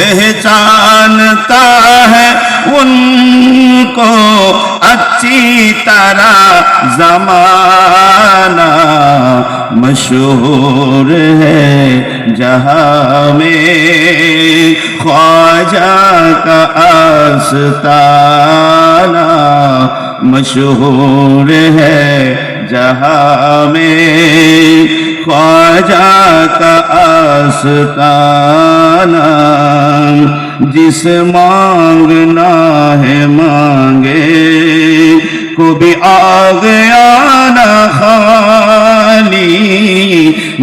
पहचानता है उनको अच्छी तरह ज़माना, मशहूर है जहाँ में ख्वाजा का आस्ताना, मशहूर है जहाँ में ख्वाजा का आस्ताना। जिस मांगना है मांगे, को भी आ गया ना खाली,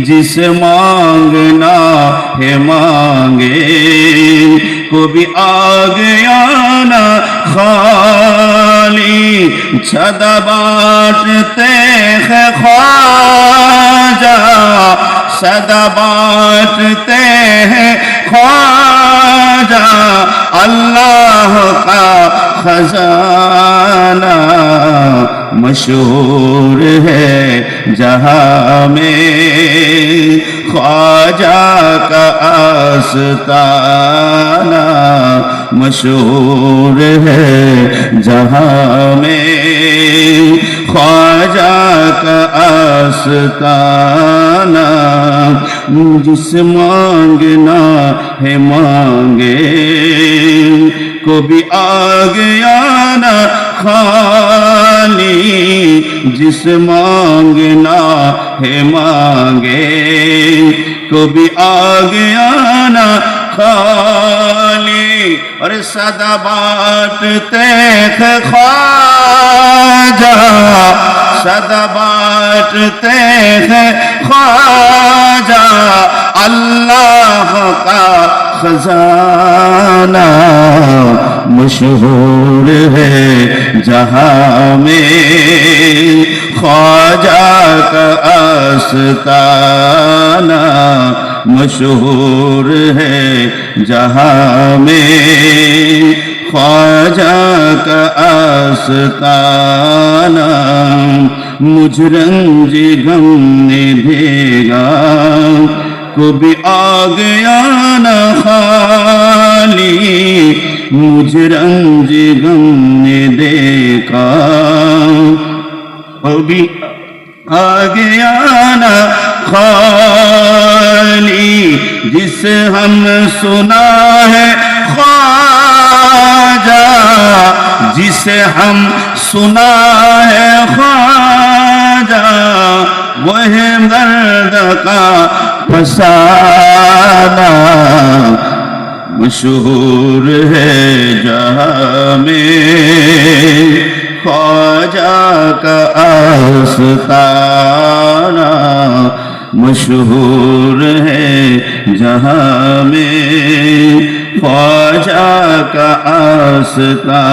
जिस मांगना है मांगे, को भी आ गया ना खाली। सदा बांटते हैं ख्वाजा, सदा बांटते हैं ख्वाजा, अल्लाह का खजाना, मशहूर है जहाँ में ख्वाजा का आस्ताना, मशहूर है जहाँ में ख्वाजा का आस्ताना। जिस मांगना है मांगे, को भी आ गया ना खाली, जिस मांगना है मांगे, को भी आ गया ना खाली। और सदा बांटते हैं ख्वाजा, सदा बांटते हैं ख्वाजा, अल्लाह का खजाना, मशहूर है जहाँ में ख्वाजा का आस्ताना, मशहूर है जहाँ में ख्वाजा का आस्ताना। मुझ रंज गम ने भेगा, को भी आ गया ना खाली, मुझ रंज गम ने देखा, को भी आ गया ना खाली। जिस हम सुना है ख्वाजा, जिसे हम सुना है ख्वाजा, वह दर्द का फसाना, मशहूर है जहाँ में ख्वाजा का आस्ताना, मशहूर है जहाँ में ख्वाजा का आस्ताना।